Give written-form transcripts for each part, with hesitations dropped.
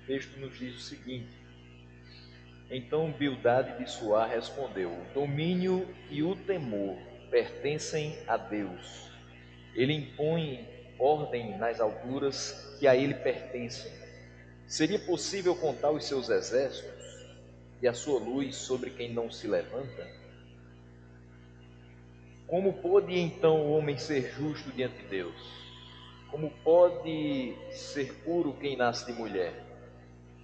texto nos diz o seguinte: Então Bildade de Suá respondeu: O domínio e o temor pertencem a Deus. Ele impõe ordem nas alturas que a ele pertencem. Seria possível contar os seus exércitos e a sua luz sobre quem não se levanta? Como pode então o homem ser justo diante de Deus? Como pode ser puro quem nasce de mulher?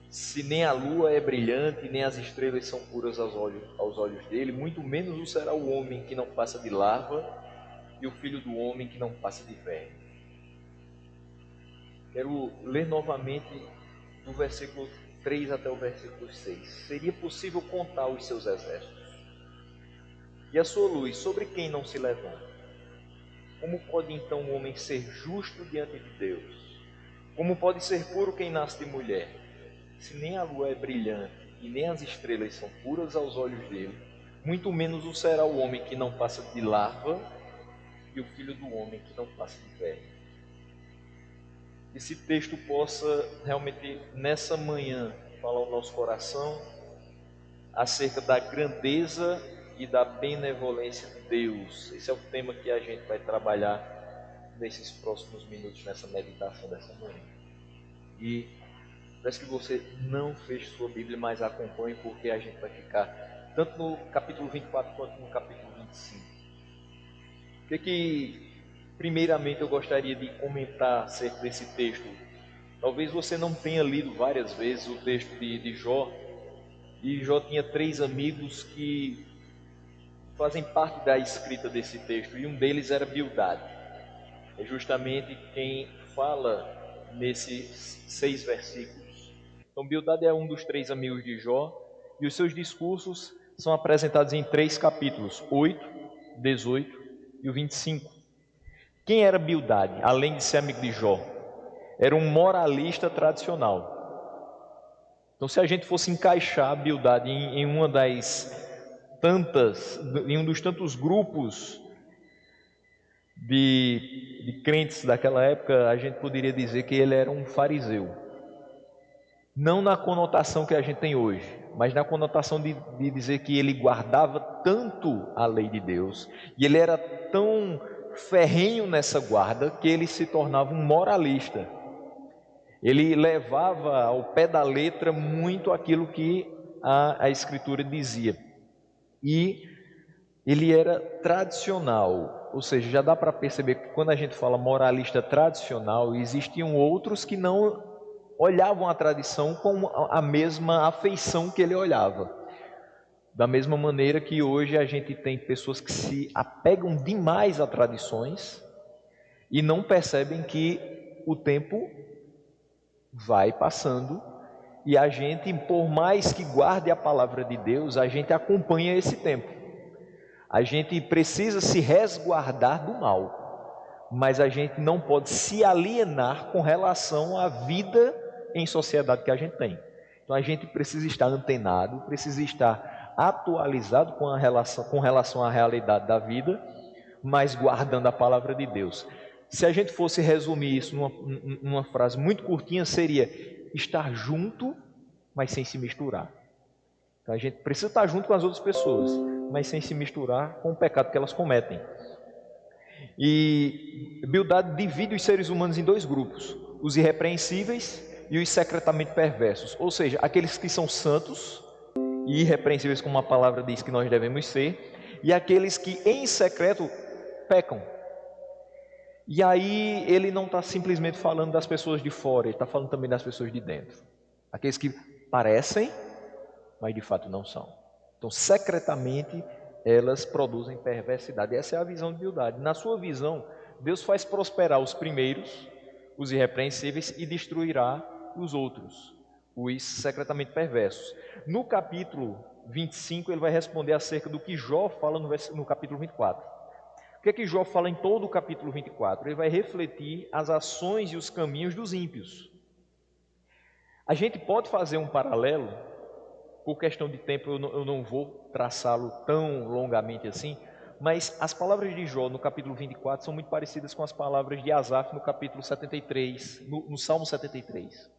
Se nem a lua é brilhante, nem as estrelas são puras aos olhos dele, muito menos o será o homem que não passa de larva e o filho do homem que não passa de verme. Quero ler novamente do versículo 3 até o versículo 6. Seria possível contar os seus exércitos e a sua luz sobre quem não se levanta? Como pode então o homem ser justo diante de Deus? Como pode ser puro quem nasce de mulher? Se nem a lua é brilhante e nem as estrelas são puras aos olhos dele, muito menos o será o homem que não passa de larva e o filho do homem que não passa de verme. Esse texto possa realmente nessa manhã falar ao nosso coração acerca da grandeza e da benevolência de Deus. Esse é o tema que a gente vai trabalhar nesses próximos minutos, nessa meditação dessa manhã. E peço que você não feche sua Bíblia, mas acompanhe, porque a gente vai ficar tanto no capítulo 24 quanto no capítulo 25. O que primeiramente eu gostaria de comentar acerca desse texto? Talvez você não tenha lido várias vezes o texto de Jó, e Jó tinha 3 amigos que fazem parte da escrita desse texto, e um deles era Bildade. É justamente quem fala nesses 6 versículos. Então Bildade é um dos 3 amigos de Jó, e os seus discursos são apresentados em 3 capítulos, 8, 18 e o 25. Quem era Bildade, além de ser amigo de Jó? Era um moralista tradicional. Então, se a gente fosse encaixar a Bildade em uma das tantas, em um dos tantos grupos de crentes daquela época, a gente poderia dizer que ele era um fariseu. Não na conotação que a gente tem hoje, mas na conotação de dizer que ele guardava tanto a lei de Deus, e ele era tão ferrenho nessa guarda, que ele se tornava um moralista. Ele levava ao pé da letra muito aquilo que a Escritura dizia. E ele era tradicional, ou seja, já dá para perceber que quando a gente fala moralista tradicional, existiam outros que não olhavam a tradição com a mesma afeição que ele olhava. Da mesma maneira que hoje a gente tem pessoas que se apegam demais a tradições e não percebem que o tempo vai passando e a gente, por mais que guarde a palavra de Deus, a gente acompanha esse tempo. A gente precisa se resguardar do mal, mas a gente não pode se alienar com relação à vida em sociedade que a gente tem. Então a gente precisa estar antenado, precisa estar atualizado com relação à realidade da vida, mas guardando a palavra de Deus. Se a gente fosse resumir isso numa frase muito curtinha, seria estar junto, mas sem se misturar. Então a gente precisa estar junto com as outras pessoas, mas sem se misturar com o pecado que elas cometem. E Bildade divide os seres humanos em 2 grupos: os irrepreensíveis e os secretamente perversos. Ou seja, aqueles que são santos e irrepreensíveis, como a palavra diz que nós devemos ser, e aqueles que em secreto pecam. E aí ele não está simplesmente falando das pessoas de fora, ele está falando também das pessoas de dentro. Aqueles que parecem, mas de fato não são. Então, secretamente, elas produzem perversidade. Essa é a visão de Bildade. Na sua visão, Deus faz prosperar os primeiros, os irrepreensíveis, e destruirá os outros, os secretamente perversos. No capítulo 25, ele vai responder acerca do que Jó fala no capítulo 24. O que é que Jó fala em todo o capítulo 24? Ele vai refletir as ações e os caminhos dos ímpios. A gente pode fazer um paralelo. Por questão de tempo eu não vou traçá-lo tão longamente assim, mas as palavras de Jó no capítulo 24 são muito parecidas com as palavras de Asaf no capítulo 73, no Salmo 73.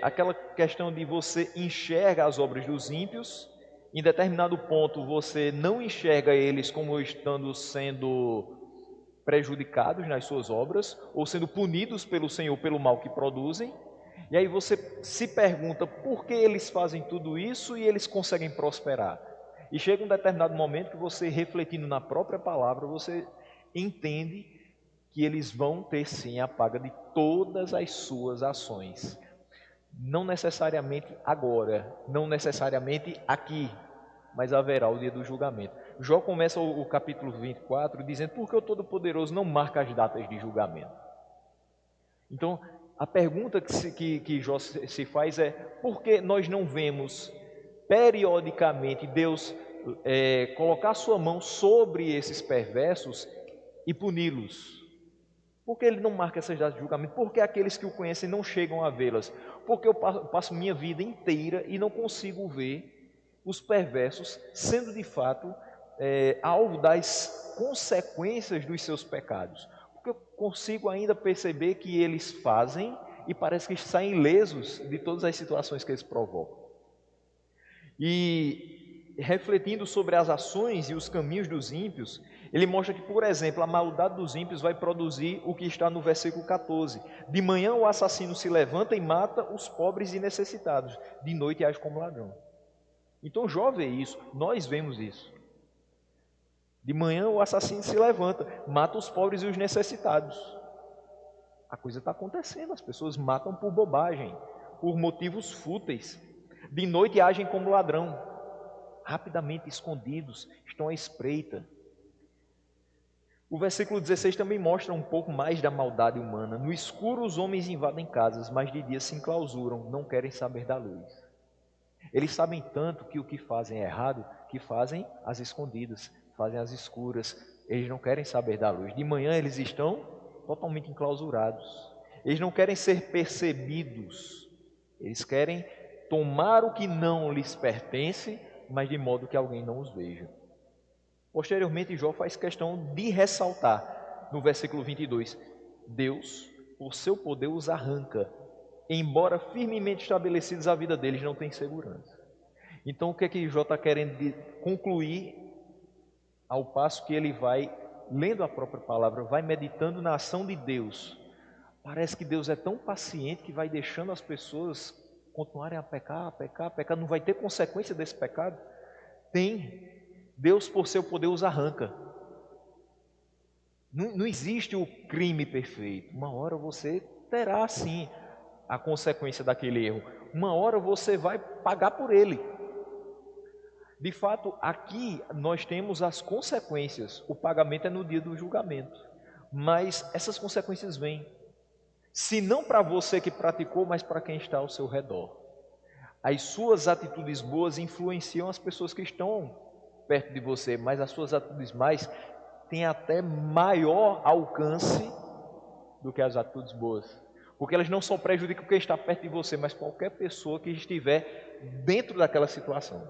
Aquela questão de você enxerga as obras dos ímpios, em determinado ponto você não enxerga eles como estando sendo prejudicados nas suas obras, ou sendo punidos pelo Senhor pelo mal que produzem, e aí você se pergunta por que eles fazem tudo isso e eles conseguem prosperar. E chega um determinado momento que você, refletindo na própria palavra, você entende que eles vão ter sim a paga de todas as suas ações. Não necessariamente agora, não necessariamente aqui, mas haverá o dia do julgamento. Jó começa o capítulo 24 dizendo: porque o Todo-Poderoso não marca as datas de julgamento. Então, a pergunta que Jó se faz é: por que nós não vemos periodicamente Deus colocar sua mão sobre esses perversos e puni-los? Por que ele não marca essas datas de julgamento? Por que aqueles que o conhecem não chegam a vê-las? Porque eu passo minha vida inteira e não consigo ver os perversos sendo de fato alvo das consequências dos seus pecados. Porque eu consigo ainda perceber que eles fazem e parece que saem ilesos de todas as situações que eles provocam. E refletindo sobre as ações e os caminhos dos ímpios, ele mostra que, por exemplo, a maldade dos ímpios vai produzir o que está no versículo 14. De manhã o assassino se levanta e mata os pobres e necessitados, de noite age como ladrão. Então Jó vê isso, nós vemos isso. De manhã o assassino se levanta, mata os pobres e os necessitados. A coisa está acontecendo, as pessoas matam por bobagem, por motivos fúteis. De noite agem como ladrão, rapidamente escondidos, estão à espreita. O versículo 16 também mostra um pouco mais da maldade humana. No escuro os homens invadem casas, mas de dia se enclausuram, não querem saber da luz. Eles sabem tanto que o que fazem é errado, que fazem às escondidas, fazem às escuras. Eles não querem saber da luz. De manhã eles estão totalmente enclausurados. Eles não querem ser percebidos. Eles querem tomar o que não lhes pertence, mas de modo que alguém não os veja. Posteriormente, Jó faz questão de ressaltar no versículo 22: Deus, por seu poder, os arranca. Embora firmemente estabelecidos, a vida deles não tem segurança. Então, o que é que Jó está querendo concluir ao passo que ele vai, lendo a própria palavra, vai meditando na ação de Deus? Parece que Deus é tão paciente que vai deixando as pessoas continuarem a pecar, não vai ter consequência desse pecado? Tem. Deus, por seu poder, os arranca. Não existe o crime perfeito. Uma hora você terá, sim, a consequência daquele erro. Uma hora você vai pagar por ele. De fato, aqui nós temos as consequências. O pagamento é no dia do julgamento. Mas essas consequências vêm. Se não para você que praticou, mas para quem está ao seu redor. As suas atitudes boas influenciam as pessoas que estão perto de você, mas as suas atitudes mais têm até maior alcance do que as atitudes boas, porque elas não só prejudicam quem está perto de você, mas qualquer pessoa que estiver dentro daquela situação.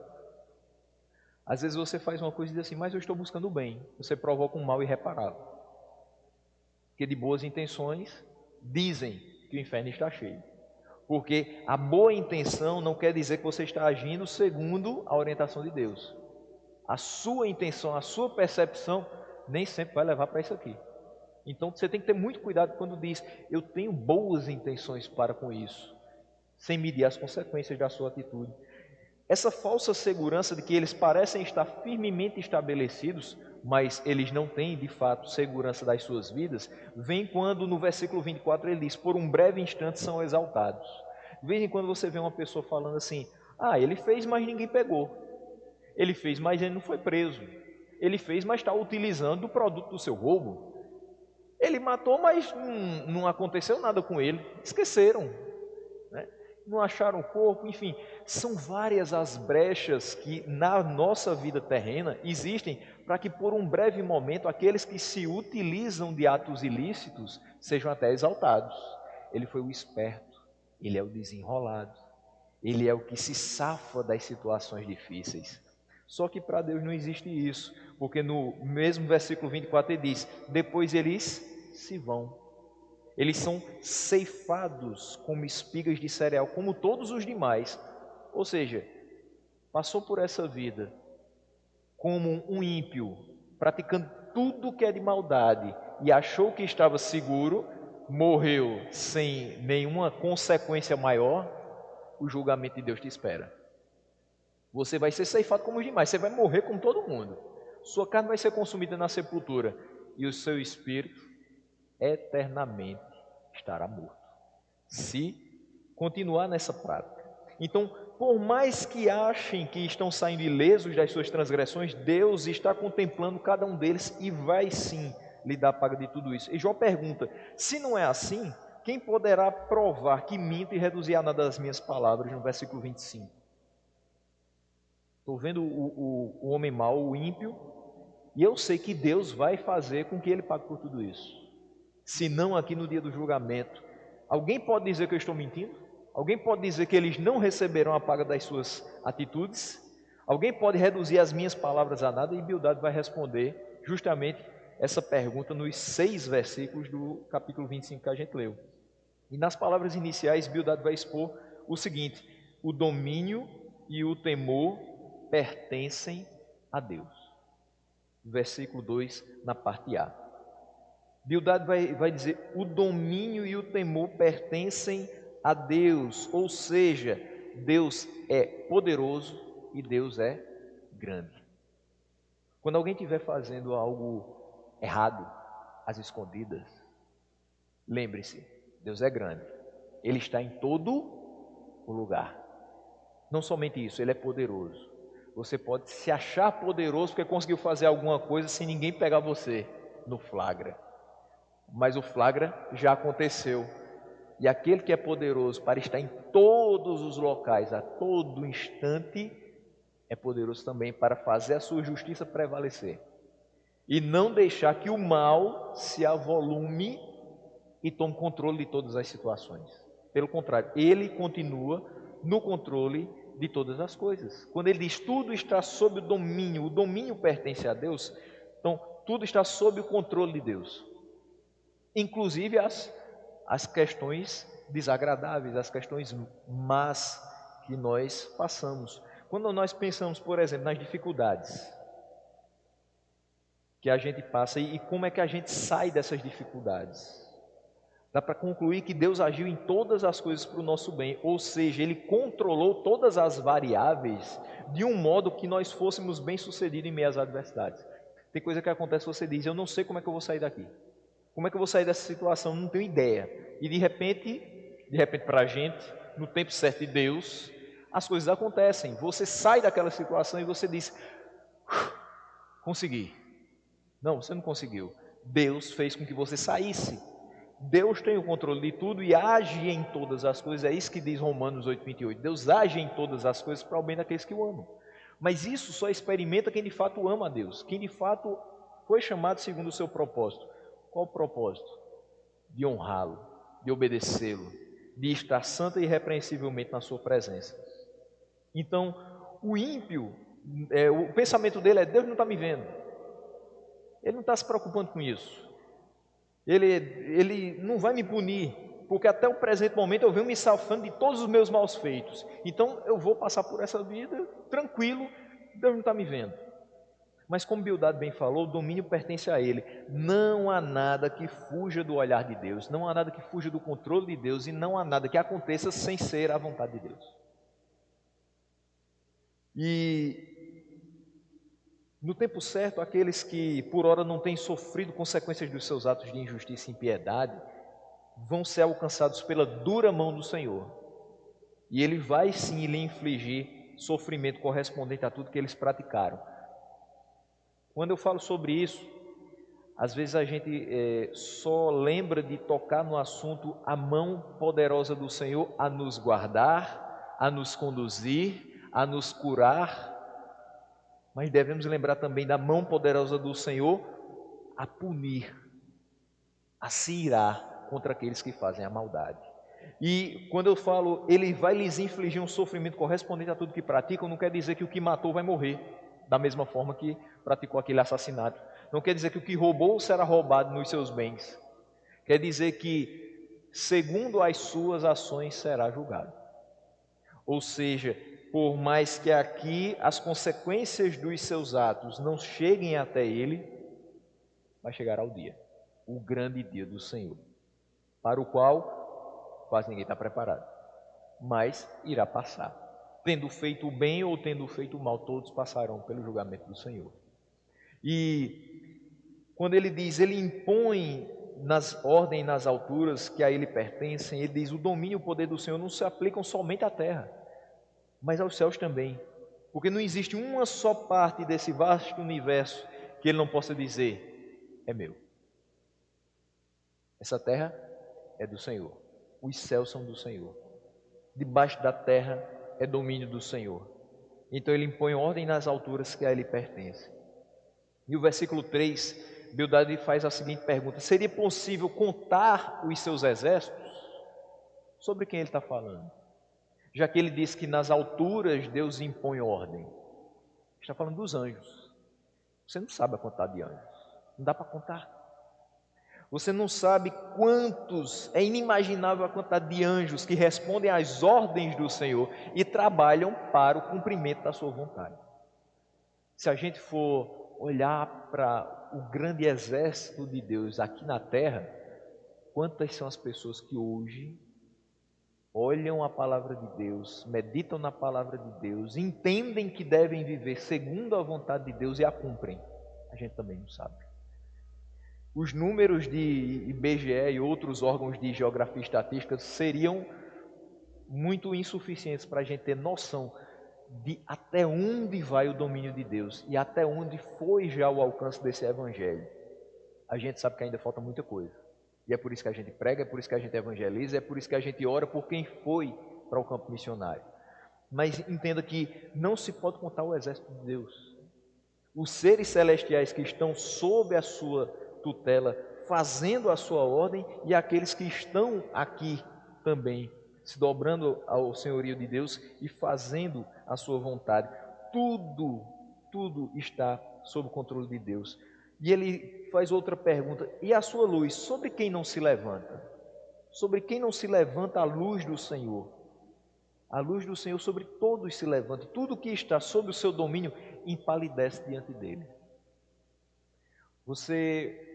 Às vezes você faz uma coisa e diz assim: mas eu estou buscando o bem. Você provoca um mal irreparável, porque de boas intenções dizem que o inferno está cheio. Porque a boa intenção não quer dizer que você está agindo segundo a orientação de Deus. A sua intenção, a sua percepção nem sempre vai levar para isso aqui. Então você tem que ter muito cuidado quando diz: eu tenho boas intenções para com isso, sem medir as consequências da sua atitude. Essa falsa segurança de que eles parecem estar firmemente estabelecidos, mas eles não têm de fato segurança das suas vidas, vem quando no versículo 24 ele diz: por um breve instante são exaltados. De vez em quando você vê uma pessoa falando assim: ele fez, mas ninguém pegou. Ele fez, mas ele não foi preso. Ele fez, mas está utilizando o produto do seu roubo. Ele matou, mas não aconteceu nada com ele. Esqueceram, né? Não acharam o corpo. Enfim, são várias as brechas que na nossa vida terrena existem para que por um breve momento aqueles que se utilizam de atos ilícitos sejam até exaltados. Ele foi o esperto, ele é o desenrolado, ele é o que se safa das situações difíceis. Só que para Deus não existe isso, porque no mesmo versículo 24 ele diz: depois eles se vão. Eles são ceifados como espigas de cereal, como todos os demais. Ou seja, passou por essa vida como um ímpio, praticando tudo que é de maldade e achou que estava seguro, morreu sem nenhuma consequência maior, o julgamento de Deus te espera. Você vai ser ceifado como os demais, você vai morrer como todo mundo. Sua carne vai ser consumida na sepultura e o seu espírito eternamente estará morto, se continuar nessa prática. Então, por mais que achem que estão saindo ilesos das suas transgressões, Deus está contemplando cada um deles e vai sim lhe dar a paga de tudo isso. E Jó pergunta: se não é assim, quem poderá provar que minto e reduzir a nada das minhas palavras? No versículo 25. Estou vendo o homem mau, o ímpio, e eu sei que Deus vai fazer com que ele pague por tudo isso. Se não aqui no dia do julgamento. Alguém pode dizer que eu estou mentindo? Alguém pode dizer que eles não receberão a paga das suas atitudes? Alguém pode reduzir as minhas palavras a nada? E Bildad vai responder justamente essa pergunta nos 6 versículos do capítulo 25 que a gente leu. E nas palavras iniciais, Bildad vai expor o seguinte: o domínio e o temor pertencem a Deus. Versículo 2, na parte A. Bildad vai dizer: o domínio e o temor pertencem a Deus, ou seja, Deus é poderoso e Deus é grande. Quando alguém estiver fazendo algo errado, às escondidas, lembre-se, Deus é grande, Ele está em todo o lugar. Não somente isso, Ele é poderoso. Você pode se achar poderoso porque conseguiu fazer alguma coisa sem ninguém pegar você no flagra. Mas o flagra já aconteceu. E aquele que é poderoso para estar em todos os locais, a todo instante, é poderoso também para fazer a sua justiça prevalecer. E não deixar que o mal se avolume e tome controle de todas as situações. Pelo contrário, Ele continua no controle de todas as coisas. Quando Ele diz tudo está sob o domínio pertence a Deus, então tudo está sob o controle de Deus. Inclusive as questões desagradáveis, as questões más que nós passamos. Quando nós pensamos, por exemplo, nas dificuldades que a gente passa e como é que a gente sai dessas dificuldades, dá para concluir que Deus agiu em todas as coisas para o nosso bem, ou seja, Ele controlou todas as variáveis de um modo que nós fôssemos bem-sucedidos em meio às adversidades. Tem coisa que acontece, você diz: eu não sei como é que eu vou sair daqui. Como é que eu vou sair dessa situação? Não tenho ideia. E de repente para a gente, no tempo certo de Deus, as coisas acontecem. Você sai daquela situação e você diz: consegui. Não, você não conseguiu. Deus fez com que você saísse. Deus tem o controle de tudo e age em todas as coisas. É isso que diz Romanos 8:28. Deus age em todas as coisas para o bem daqueles que o amam. Mas isso só experimenta quem de fato ama a Deus, quem de fato foi chamado segundo o seu propósito. Qual o propósito? De honrá-lo, de obedecê-lo, de estar santa e irrepreensivelmente na sua presença. Então, o ímpio, o pensamento dele é: Deus não está me vendo. Ele não está se preocupando com isso. Ele não vai me punir, porque até o presente momento eu venho me safando de todos os meus maus feitos. Então eu vou passar por essa vida tranquilo, Deus não está me vendo. Mas como Bildad bem falou, o domínio pertence a Ele. Não há nada que fuja do olhar de Deus, não há nada que fuja do controle de Deus e não há nada que aconteça sem ser a vontade de Deus. E no tempo certo, aqueles que por ora não têm sofrido consequências dos seus atos de injustiça e impiedade, vão ser alcançados pela dura mão do Senhor. E Ele vai sim lhe infligir sofrimento correspondente a tudo que eles praticaram. Quando eu falo sobre isso, às vezes a gente só lembra de tocar no assunto a mão poderosa do Senhor a nos guardar, a nos conduzir, a nos curar, mas devemos lembrar também da mão poderosa do Senhor a punir, a se irar contra aqueles que fazem a maldade. E quando eu falo, Ele vai lhes infligir um sofrimento correspondente a tudo que praticam, não quer dizer que o que matou vai morrer da mesma forma que praticou aquele assassinato. Não quer dizer que o que roubou será roubado nos seus bens. Quer dizer que segundo as suas ações será julgado. Ou seja, por mais que aqui as consequências dos seus atos não cheguem até ele, vai chegar ao dia, o grande dia do Senhor, para o qual quase ninguém está preparado, mas irá passar. Tendo feito o bem ou tendo feito o mal, todos passarão pelo julgamento do Senhor. E quando ele diz, ele impõe nas ordens, nas alturas que a ele pertencem, ele diz, o domínio e o poder do Senhor não se aplicam somente à terra, mas aos céus também. Porque não existe uma só parte desse vasto universo que ele não possa dizer, é meu. Essa terra é do Senhor, os céus são do Senhor, debaixo da terra é domínio do Senhor. Então ele impõe ordem nas alturas que a ele pertencem. E o versículo 3, Bildade faz a seguinte pergunta: seria possível contar os seus exércitos? Sobre quem ele está falando? Já que ele diz que nas alturas Deus impõe ordem. Está falando dos anjos. Você não sabe a quantidade de anjos. Não dá para contar. Você não sabe quantos, é inimaginável a quantidade de anjos que respondem às ordens do Senhor e trabalham para o cumprimento da sua vontade. Se a gente for olhar para o grande exército de Deus aqui na terra, quantas são as pessoas que hoje olham a palavra de Deus, meditam na palavra de Deus, entendem que devem viver segundo a vontade de Deus e a cumprem? A gente também não sabe. Os números de IBGE e outros órgãos de geografia e estatística seriam muito insuficientes para a gente ter noção de até onde vai o domínio de Deus e até onde foi já o alcance desse evangelho. A gente sabe que ainda falta muita coisa. E é por isso que a gente prega, é por isso que a gente evangeliza, é por isso que a gente ora por quem foi para o campo missionário. Mas entenda que não se pode contar o exército de Deus. Os seres celestiais que estão sob a sua tutela, fazendo a sua ordem, e aqueles que estão aqui também, se dobrando ao senhorio de Deus e fazendo a sua vontade. Tudo está sob o controle de Deus. E ele faz outra pergunta: e a sua luz, sobre quem não se levanta? Sobre quem não se levanta a luz do Senhor? A luz do Senhor sobre todos se levanta. Tudo que está sob o seu domínio empalidece diante dele. Você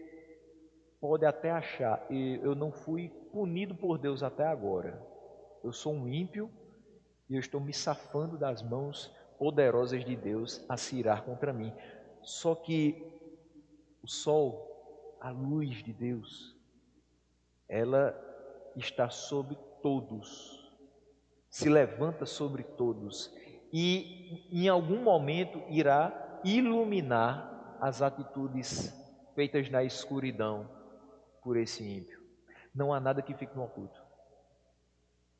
pode até achar, e eu não fui punido por Deus até agora. Eu sou um ímpio e eu estou me safando das mãos poderosas de Deus a se irar contra mim. Só que o sol, a luz de Deus, ela está sobre todos, se levanta sobre todos e em algum momento irá iluminar as atitudes feitas na escuridão por esse ímpio. Não há nada que fique no oculto.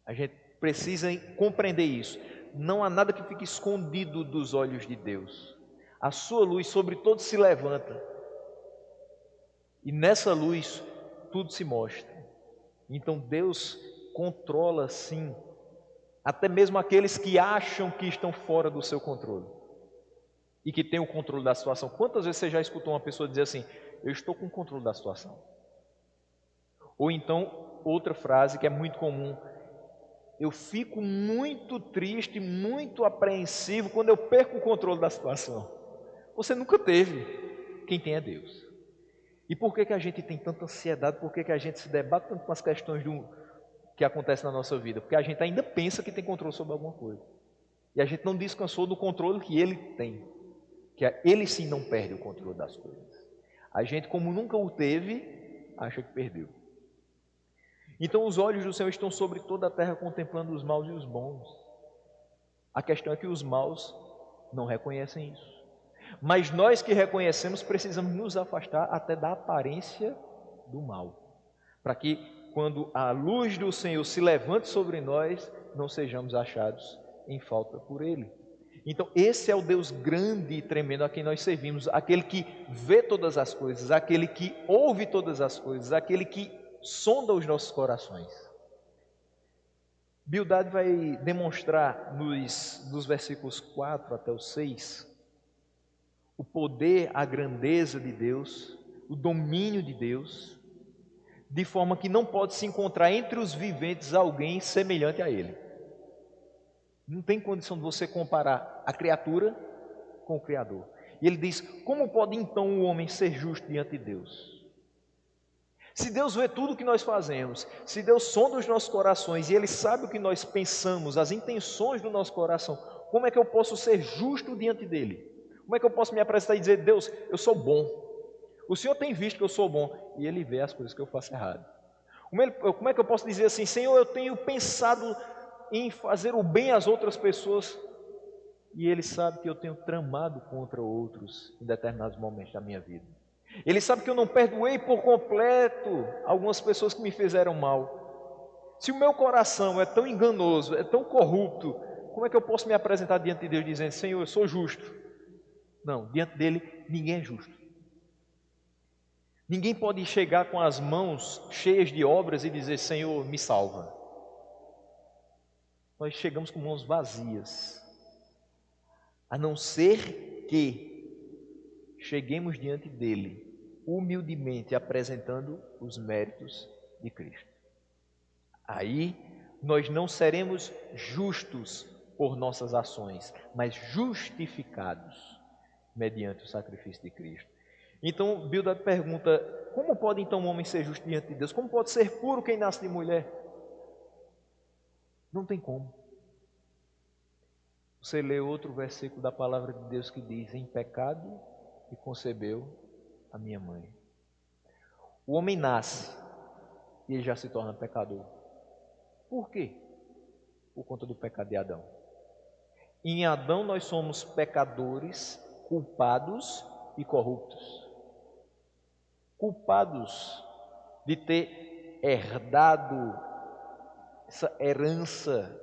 A gente precisa compreender isso. Não há nada que fique escondido dos olhos de Deus. A sua luz sobre todos se levanta. E nessa luz tudo se mostra. Então Deus controla sim, até mesmo aqueles que acham que estão fora do seu controle e que têm o controle da situação. Quantas vezes você já escutou uma pessoa dizer assim: eu estou com o controle da situação? Ou então, outra frase que é muito comum: eu fico muito triste, muito apreensivo quando eu perco o controle da situação. Você nunca teve. Quem tem é Deus. E por que a gente tem tanta ansiedade? Por que a gente se debate tanto com as questões que acontecem na nossa vida? Porque a gente ainda pensa que tem controle sobre alguma coisa. E a gente não descansou do controle que Ele tem. Que Ele sim não perde o controle das coisas. A gente, como nunca o teve, acha que perdeu. Então os olhos do Senhor estão sobre toda a terra, contemplando os maus e os bons. A questão é que os maus não reconhecem isso. Mas nós que reconhecemos precisamos nos afastar até da aparência do mal, para que quando a luz do Senhor se levante sobre nós, não sejamos achados em falta por Ele. Então esse é o Deus grande e tremendo a quem nós servimos, aquele que vê todas as coisas, aquele que ouve todas as coisas, aquele que sonda os nossos corações. Bildade vai demonstrar dos versículos 4 até o 6 o poder, a grandeza de Deus, o domínio de Deus, de forma que não pode se encontrar entre os viventes alguém semelhante a ele. Não tem condição de você comparar a criatura com o Criador. E ele diz: como pode então o homem ser justo diante de Deus? Se Deus vê tudo o que nós fazemos, se Deus sonda os nossos corações e Ele sabe o que nós pensamos, as intenções do nosso coração, como é que eu posso ser justo diante dEle? Como é que eu posso me apresentar e dizer: Deus, eu sou bom, o Senhor tem visto que eu sou bom, e Ele vê as coisas que eu faço errado. Como é que eu posso dizer assim: Senhor, eu tenho pensado em fazer o bem às outras pessoas, e Ele sabe que eu tenho tramado contra outros em determinados momentos da minha vida. Ele sabe que eu não perdoei por completo algumas pessoas que me fizeram mal. Se o meu coração é tão enganoso, é tão corrupto, como é que eu posso me apresentar diante de Deus dizendo: Senhor, eu sou justo? Não, diante dele ninguém é justo. Ninguém pode chegar com as mãos cheias de obras e dizer: Senhor, me salva. Nós chegamos com mãos vazias, a não ser que cheguemos diante dele, humildemente apresentando os méritos de Cristo. Aí nós não seremos justos por nossas ações, mas justificados mediante o sacrifício de Cristo. Então Bildad pergunta: como pode então um homem ser justo diante de Deus? Como pode ser puro quem nasce de mulher? Não tem como. Você lê outro versículo da palavra de Deus que diz: em pecado e concebeu a minha mãe. O homem nasce e ele já se torna pecador. Por quê? Por conta do pecado de Adão. Em Adão nós somos pecadores, culpados e corruptos. Culpados de ter herdado essa herança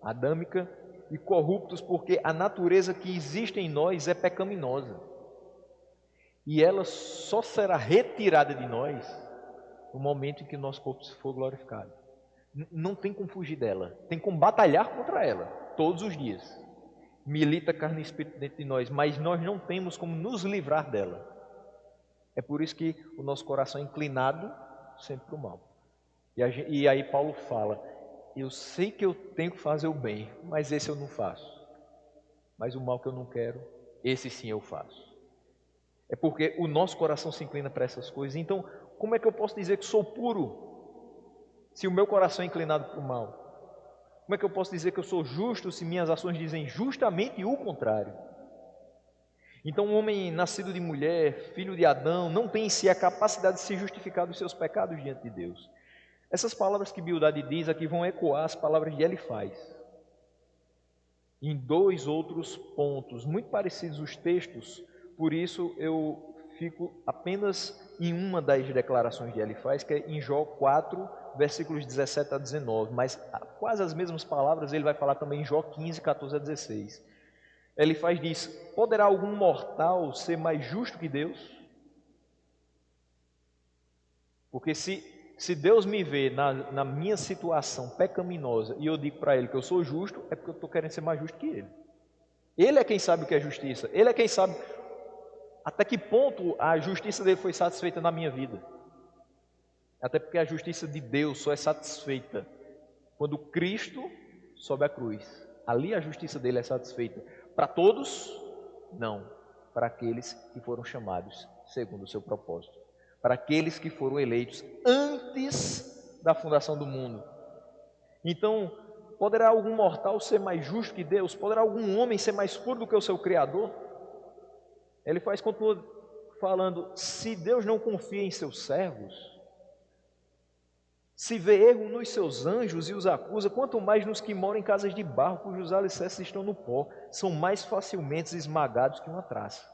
adâmica e corruptos porque a natureza que existe em nós é pecaminosa. E ela só será retirada de nós no momento em que o nosso corpo for glorificado. Não tem como fugir dela, tem como batalhar contra ela, todos os dias. Milita carne e espírito dentro de nós, mas nós não temos como nos livrar dela. É por isso que o nosso coração é inclinado sempre para o mal. E aí Paulo fala: eu sei que eu tenho que fazer o bem, mas esse eu não faço. Mas o mal que eu não quero, esse sim eu faço. É porque o nosso coração se inclina para essas coisas. Então, como é que eu posso dizer que sou puro, se o meu coração é inclinado para o mal? Como é que eu posso dizer que eu sou justo, se minhas ações dizem justamente o contrário? Então, um homem nascido de mulher, filho de Adão, não tem em si a capacidade de se justificar dos seus pecados diante de Deus. Essas palavras que Bildad diz aqui vão ecoar as palavras de Elifaz. Em dois outros pontos, muito parecidos os textos, por isso eu fico apenas em uma das declarações de Elifaz, que é em Jó 4, versículos 17 a 19, mas quase as mesmas palavras ele vai falar também em Jó 15, 14 a 16. Elifaz diz: poderá algum mortal ser mais justo que Deus? Porque se Deus me vê na minha situação pecaminosa e eu digo para Ele que eu sou justo, é porque eu estou querendo ser mais justo que Ele. Ele é quem sabe o que é justiça. Ele é quem sabe até que ponto a justiça dele foi satisfeita na minha vida. Até porque a justiça de Deus só é satisfeita quando Cristo sobe a cruz. Ali a justiça dele é satisfeita. Para todos? Não. Para aqueles que foram chamados segundo o seu propósito. Para aqueles que foram eleitos antes da fundação do mundo. Então, poderá algum mortal ser mais justo que Deus? Poderá algum homem ser mais puro do que o seu Criador? Ele continua falando: se Deus não confia em seus servos, se vê erro nos seus anjos e os acusa, quanto mais nos que moram em casas de barro, cujos alicerces estão no pó, são mais facilmente esmagados que uma traça.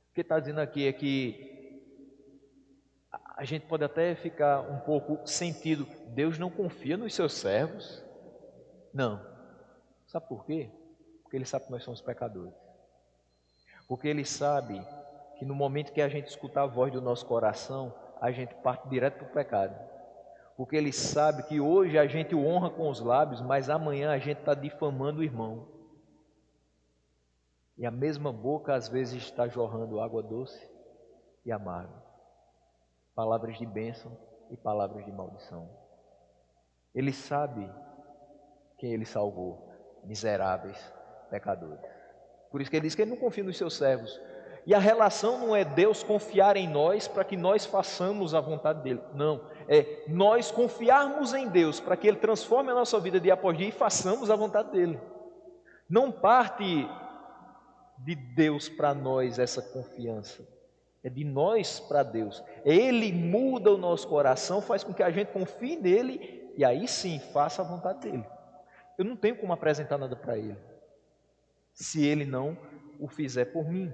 O que está dizendo aqui é que a gente pode até ficar um pouco sentido: Deus não confia nos seus servos? Não. Sabe por quê? Porque Ele sabe que nós somos pecadores. Porque Ele sabe que no momento que a gente escutar a voz do nosso coração, a gente parte direto para o pecado. Porque Ele sabe que hoje a gente o honra com os lábios, mas amanhã a gente está difamando o irmão. E a mesma boca às vezes está jorrando água doce e amarga. palavras de bênção e palavras de maldição. Ele sabe quem ele salvou, miseráveis pecadores. Por isso que ele diz que ele não confia nos seus servos. E a relação não é Deus confiar em nós para que nós façamos a vontade dele. Não, é nós confiarmos em Deus para que ele transforme a nossa vida dia após dia e façamos a vontade dele. Não parte de Deus para nós essa confiança. É de nós para Deus. Ele muda o nosso coração, faz com que a gente confie nele e aí sim faça a vontade dele. Eu não tenho como apresentar nada para ele se ele não o fizer por mim.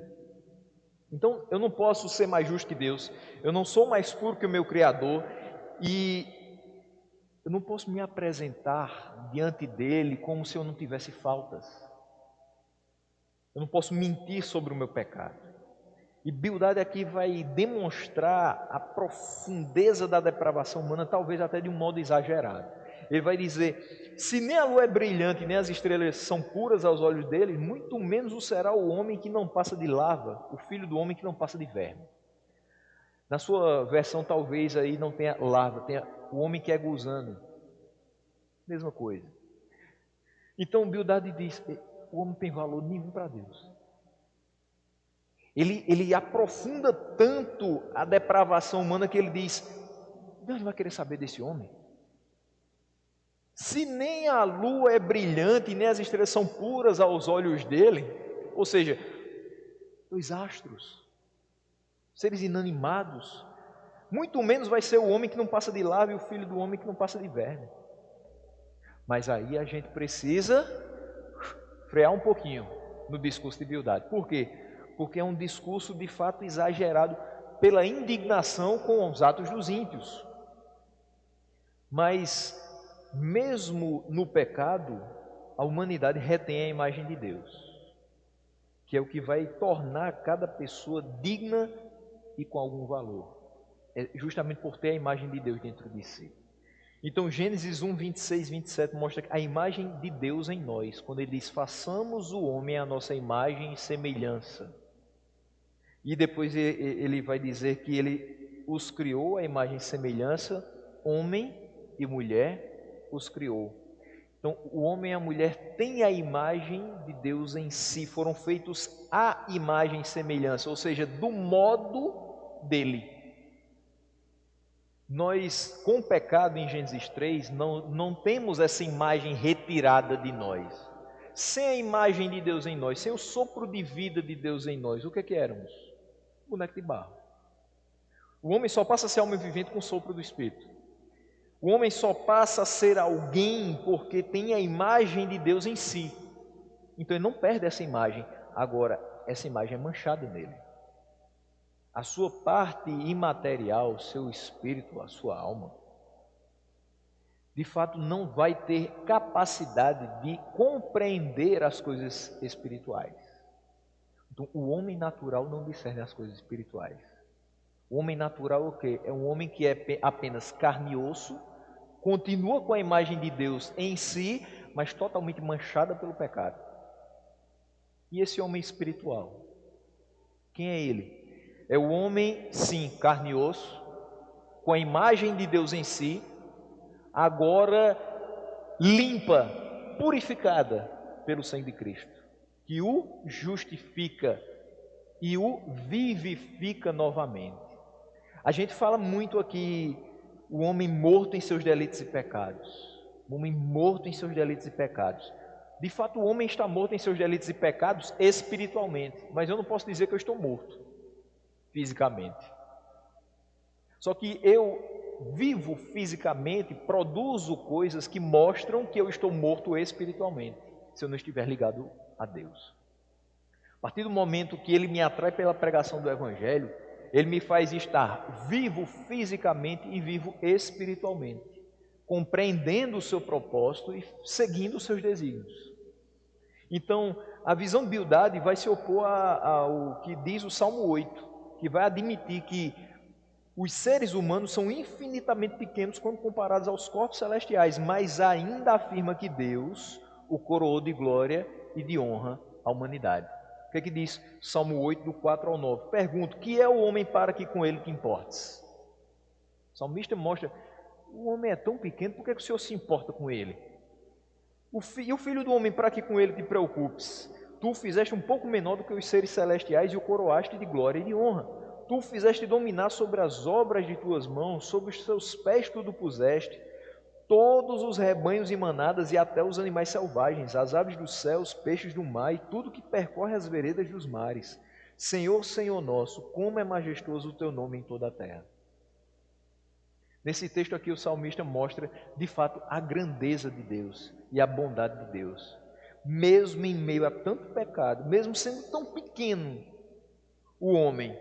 Então eu não posso ser mais justo que Deus, eu não sou mais puro que o meu Criador e eu não posso me apresentar diante dele como se eu não tivesse faltas. Eu não posso mentir sobre o meu pecado. E Bildade aqui vai demonstrar a profundeza da depravação humana, talvez até de um modo exagerado. Ele vai dizer, se nem a lua é brilhante, nem as estrelas são puras aos olhos dele, muito menos o será o homem que não passa de lava, o filho do homem que não passa de verme. Na sua versão talvez aí não tenha lava, tenha o homem que é gusano. Mesma coisa. Então Bildade diz, o homem não tem valor nenhum para Deus. Ele aprofunda tanto a depravação humana que ele diz, Deus não vai querer saber desse homem. Se nem a lua é brilhante, nem as estrelas são puras aos olhos dele, ou seja, os astros, seres inanimados, muito menos vai ser o homem que não passa de lava e o filho do homem que não passa de verme. Mas aí a gente precisa frear um pouquinho no discurso de Bildade. Por quê? Porque é um discurso de fato exagerado pela indignação com os atos dos ímpios. Mas mesmo no pecado, a humanidade retém a imagem de Deus, que é o que vai tornar cada pessoa digna e com algum valor. É justamente por ter a imagem de Deus dentro de si. Então Gênesis 1, 26, 27 mostra a imagem de Deus em nós, quando ele diz, façamos o homem à nossa imagem e semelhança. E depois ele vai dizer que ele os criou à imagem e semelhança, homem e mulher os criou. Então o homem e a mulher têm a imagem de Deus em si, foram feitos à imagem e semelhança, ou seja, do modo dele. Nós, com o pecado em Gênesis 3, não temos essa imagem retirada de nós. Sem a imagem de Deus em nós, sem o sopro de vida de Deus em nós, o que é que éramos? Boneco de barro. O homem só passa a ser homem vivente com o sopro do Espírito. O homem só passa a ser alguém porque tem a imagem de Deus em si. Então ele não perde essa imagem. Agora, essa imagem é manchada nele. A sua parte imaterial, o seu espírito, a sua alma, de fato não vai ter capacidade de compreender as coisas espirituais. Então, o homem natural não discerne as coisas espirituais. O homem natural é o quê? É um homem que é apenas carne e osso, continua com a imagem de Deus em si, mas totalmente manchada pelo pecado. E esse homem espiritual, quem é ele? É o homem, sim, carne e osso, com a imagem de Deus em si, agora limpa, purificada pelo sangue de Cristo, que o justifica e o vivifica novamente. A gente fala muito aqui, o homem morto em seus delitos e pecados. O homem morto em seus delitos e pecados. De fato, o homem está morto em seus delitos e pecados espiritualmente, mas eu não posso dizer que eu estou morto fisicamente. Só que eu vivo fisicamente, produzo coisas que mostram que eu estou morto espiritualmente, se eu não estiver ligado a Deus. A partir do momento que Ele me atrai pela pregação do Evangelho, Ele me faz estar vivo fisicamente e vivo espiritualmente, compreendendo o seu propósito e seguindo os seus desígnios. Então, a visão de Bildade vai se opor ao que diz o Salmo 8, que vai admitir que os seres humanos são infinitamente pequenos quando comparados aos corpos celestiais, mas ainda afirma que Deus o coroou de glória e de honra à humanidade. O que é que diz Salmo 8, do 4 ao 9? Pergunto, que é o homem para que com ele te importes? O salmista mostra, o homem é tão pequeno, por que o Senhor se importa com ele? E o filho do homem, para que com ele te preocupes? Tu o fizeste um pouco menor do que os seres celestiais e o coroaste de glória e de honra. Tu o fizeste dominar sobre as obras de tuas mãos, sobre os seus pés tudo puseste, todos os rebanhos e manadas e até os animais selvagens, as aves dos céus, os peixes do mar e tudo que percorre as veredas dos mares. Senhor, Senhor nosso, como é majestoso o teu nome em toda a terra. Nesse texto aqui o salmista mostra de fato a grandeza de Deus e a bondade de Deus. Mesmo em meio a tanto pecado, mesmo sendo tão pequeno o homem,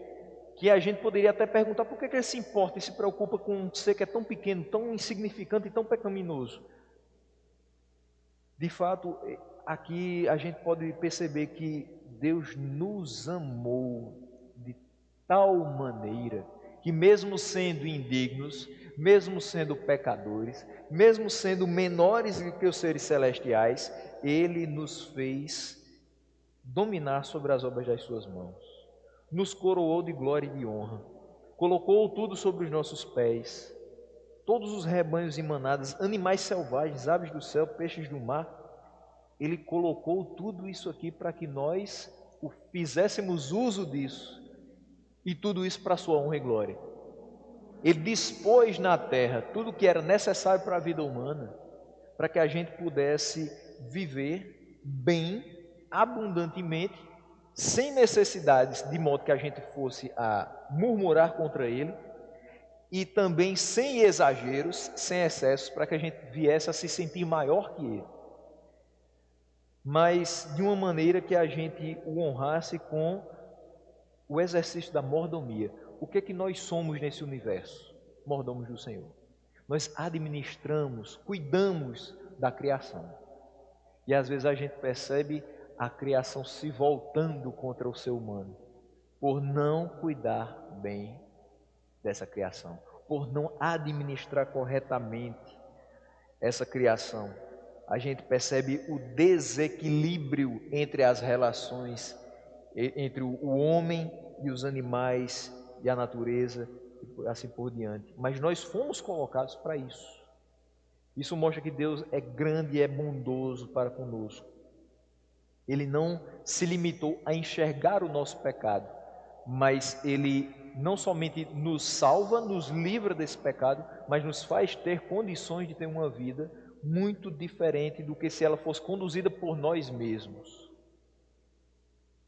que a gente poderia até perguntar por que ele se importa e se preocupa com um ser que é tão pequeno, tão insignificante e tão pecaminoso. De fato, aqui a gente pode perceber que Deus nos amou de tal maneira que mesmo sendo indignos, mesmo sendo pecadores, mesmo sendo menores do que os seres celestiais, Ele nos fez dominar sobre as obras das suas mãos, nos coroou de glória e de honra, colocou tudo sobre os nossos pés, todos os rebanhos e manadas, animais selvagens, aves do céu, peixes do mar. Ele colocou tudo isso aqui para que nós fizéssemos uso disso, e tudo isso para a sua honra e glória. Ele dispôs na terra tudo o que era necessário para a vida humana, para que a gente pudesse viver bem, abundantemente, sem necessidades, de modo que a gente fosse a murmurar contra Ele, e também sem exageros, sem excessos, para que a gente viesse a se sentir maior que Ele, mas de uma maneira que a gente o honrasse com o exercício da mordomia. O que é que nós somos nesse universo? Mordomos do Senhor. Nós administramos, cuidamos da criação. E às vezes a gente percebe a criação se voltando contra o ser humano, por não cuidar bem dessa criação, por não administrar corretamente essa criação. A gente percebe o desequilíbrio entre as relações, entre o homem e os animais e a natureza, e assim por diante. Mas nós fomos colocados para isso. Isso mostra que Deus é grande e é bondoso para conosco. Ele não se limitou a enxergar o nosso pecado, mas Ele não somente nos salva, nos livra desse pecado, mas nos faz ter condições de ter uma vida muito diferente do que se ela fosse conduzida por nós mesmos.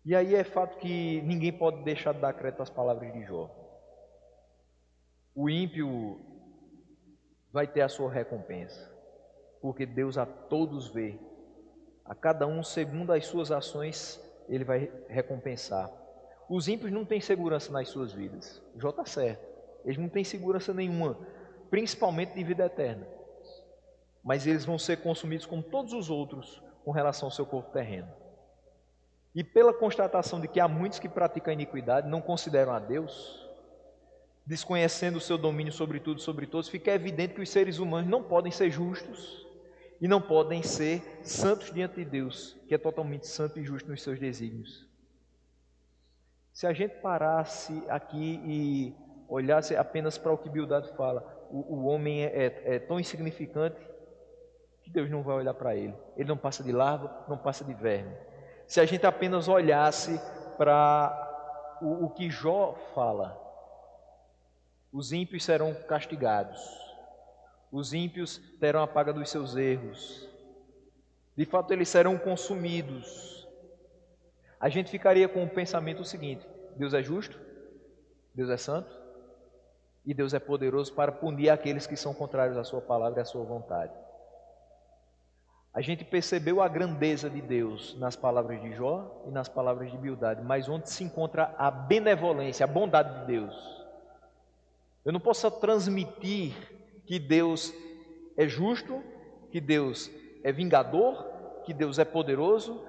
E aí é fato que ninguém pode deixar de dar crédito às palavras de Jó. O ímpio vai ter a sua recompensa, porque Deus a todos vê, a cada um segundo as suas ações Ele vai recompensar. Os ímpios não têm segurança nas suas vidas. Jó está certo, eles não têm segurança nenhuma, principalmente de vida eterna, mas eles vão ser consumidos como todos os outros com relação ao seu corpo terreno. E pela constatação de que há muitos que praticam a iniquidade, não consideram a Deus, desconhecendo o seu domínio sobre tudo e sobre todos, fica evidente que os seres humanos não podem ser justos e não podem ser santos diante de Deus, que é totalmente santo e justo nos seus desígnios. Se a gente parasse aqui e olhasse apenas para o que Bildad fala, o homem é tão insignificante que Deus não vai olhar para ele. Ele não passa de larva, não passa de verme. Se a gente apenas olhasse para o que Jó fala, os ímpios serão castigados, os ímpios terão a paga dos seus erros, de fato eles serão consumidos. A gente ficaria com o pensamento seguinte: Deus é justo, Deus é santo e Deus é poderoso para punir aqueles que são contrários à sua palavra e à sua vontade. A gente percebeu a grandeza de Deus nas palavras de Jó e nas palavras de Bildad, mas onde se encontra a benevolência, a bondade de Deus? Eu não posso transmitir que Deus é justo, que Deus é vingador, que Deus é poderoso,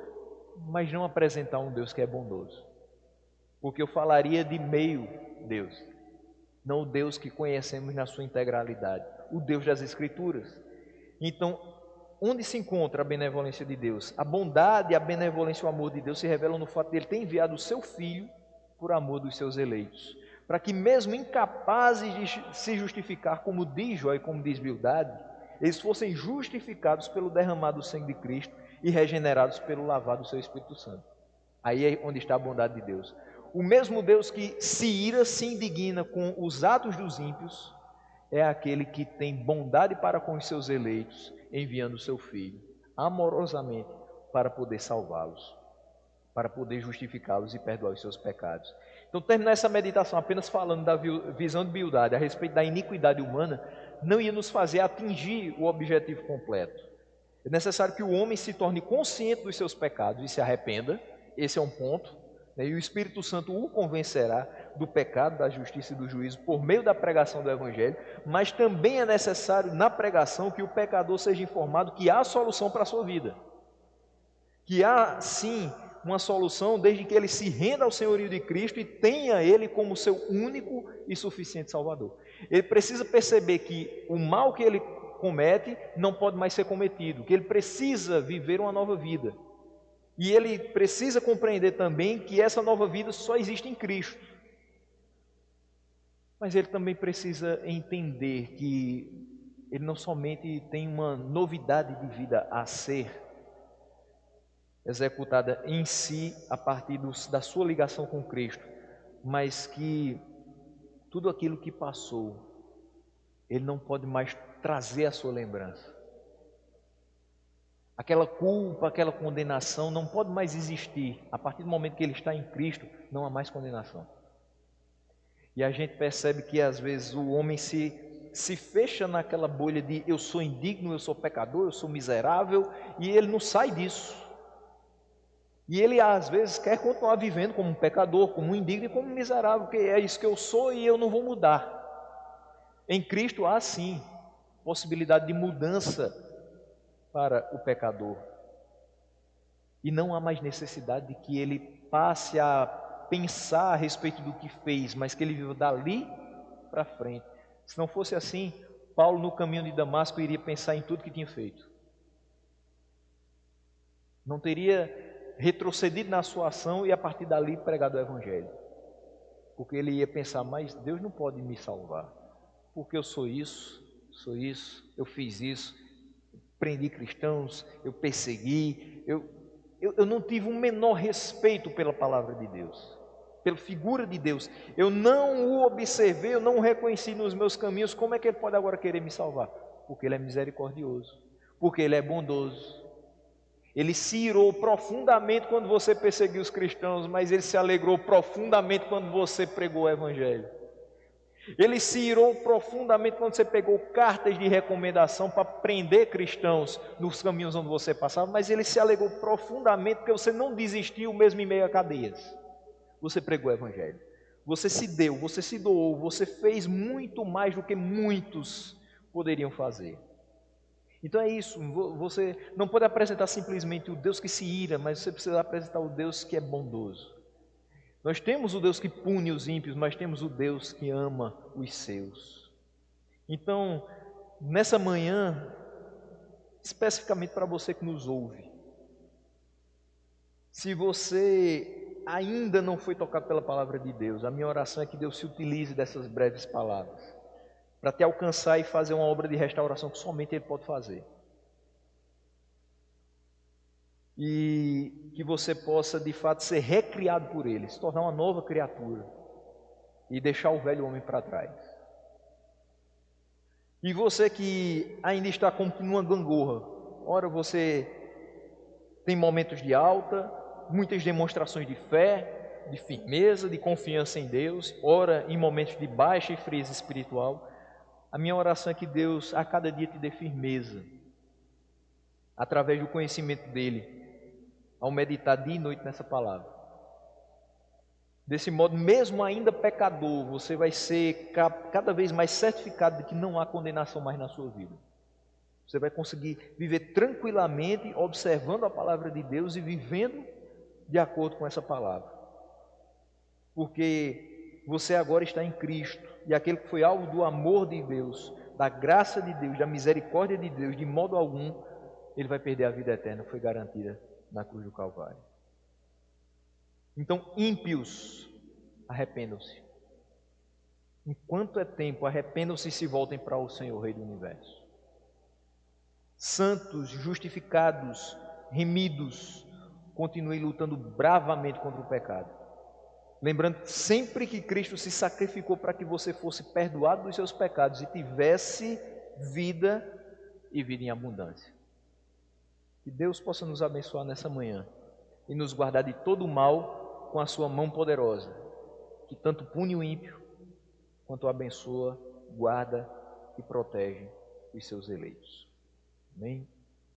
mas não apresentar um Deus que é bondoso. Porque eu falaria de meio Deus, não o Deus que conhecemos na sua integralidade, o Deus das Escrituras. Então, onde se encontra a benevolência de Deus? A bondade, a benevolência e o amor de Deus se revelam no fato de Ele ter enviado o seu Filho por amor dos seus eleitos, para que mesmo incapazes de se justificar, como diz Jó e como diz Bildade, eles fossem justificados pelo derramado sangue de Cristo e regenerados pelo lavar do seu Espírito Santo. Aí é onde está a bondade de Deus. O mesmo Deus que se ira, se indigna com os atos dos ímpios, é aquele que tem bondade para com os seus eleitos, enviando o seu Filho, amorosamente, para poder salvá-los, para poder justificá-los e perdoar os seus pecados. Então, terminar essa meditação apenas falando da visão de Bildade a respeito da iniquidade humana, não ia nos fazer atingir o objetivo completo. É necessário que o homem se torne consciente dos seus pecados e se arrependa, esse é um ponto, né? E o Espírito Santo o convencerá do pecado, da justiça e do juízo por meio da pregação do Evangelho, mas também é necessário na pregação que o pecador seja informado que há solução para a sua vida, que há sim uma solução desde que ele se renda ao senhorio de Cristo e tenha Ele como seu único e suficiente Salvador. Ele precisa perceber que o mal que ele comete não pode mais ser cometido, que ele precisa viver uma nova vida. E ele precisa compreender também que essa nova vida só existe em Cristo. Mas ele também precisa entender que ele não somente tem uma novidade de vida a ser executada em si a partir da sua ligação com Cristo, mas que tudo aquilo que passou, ele não pode mais trazer à sua lembrança. Aquela culpa, aquela condenação não pode mais existir. A partir do momento que ele está em Cristo, não há mais condenação. E a gente percebe que às vezes o homem se fecha naquela bolha de eu sou indigno, eu sou pecador, eu sou miserável, e ele não sai disso. E ele às vezes quer continuar vivendo como um pecador, como um indigno e como um miserável, porque é isso que eu sou e eu não vou mudar. Em Cristo há sim possibilidade de mudança para o pecador. E não há mais necessidade de que ele passe a pensar a respeito do que fez, mas que ele viva dali para frente. Se não fosse assim, Paulo no caminho de Damasco iria pensar em tudo que tinha feito. Não teria retrocedido na sua ação e a partir dali pregado o Evangelho. Porque ele ia pensar, mas Deus não pode me salvar, porque eu sou isso, eu fiz isso, prendi cristãos, eu persegui, eu não tive o menor respeito pela palavra de Deus, pela figura de Deus, eu não o observei, eu não o reconheci nos meus caminhos, como é que ele pode agora querer me salvar? Porque ele é misericordioso, porque ele é bondoso. Ele se irou profundamente quando você perseguiu os cristãos, mas ele se alegrou profundamente quando você pregou o Evangelho. Ele se irou profundamente quando você pegou cartas de recomendação para prender cristãos nos caminhos onde você passava, mas ele se alegrou profundamente porque você não desistiu mesmo em meio a cadeias. Você pregou o Evangelho. Você se deu, você se doou, você fez muito mais do que muitos poderiam fazer. Então é isso, você não pode apresentar simplesmente o Deus que se ira, mas você precisa apresentar o Deus que é bondoso. Nós temos o Deus que pune os ímpios, mas temos o Deus que ama os seus. Então, nessa manhã, especificamente para você que nos ouve, se você ainda não foi tocado pela palavra de Deus, a minha oração é que Deus se utilize dessas breves palavras para te alcançar e fazer uma obra de restauração que somente Ele pode fazer. E que você possa de fato ser recriado por Ele, se tornar uma nova criatura e deixar o velho homem para trás. E você que ainda está como que numa gangorra, ora você tem momentos de alta, muitas demonstrações de fé, de firmeza, de confiança em Deus, ora em momentos de baixa e frieza espiritual. A minha oração é que Deus a cada dia te dê firmeza, através do conhecimento dEle, ao meditar dia e noite nessa palavra. Desse modo, mesmo ainda pecador, você vai ser cada vez mais certificado de que não há condenação mais na sua vida. Você vai conseguir viver tranquilamente, observando a palavra de Deus e vivendo de acordo com essa palavra. Porque você agora está em Cristo, e aquele que foi alvo do amor de Deus, da graça de Deus, da misericórdia de Deus, de modo algum, ele vai perder a vida eterna, foi garantida na cruz do Calvário. Então, ímpios, arrependam-se. Enquanto é tempo, arrependam-se e se voltem para o Senhor, Rei do Universo. Santos, justificados, remidos, continuem lutando bravamente contra o pecado. Lembrando sempre que Cristo se sacrificou para que você fosse perdoado dos seus pecados e tivesse vida e vida em abundância. Que Deus possa nos abençoar nessa manhã e nos guardar de todo o mal com a sua mão poderosa, que tanto pune o ímpio, quanto abençoa, guarda e protege os seus eleitos. Amém?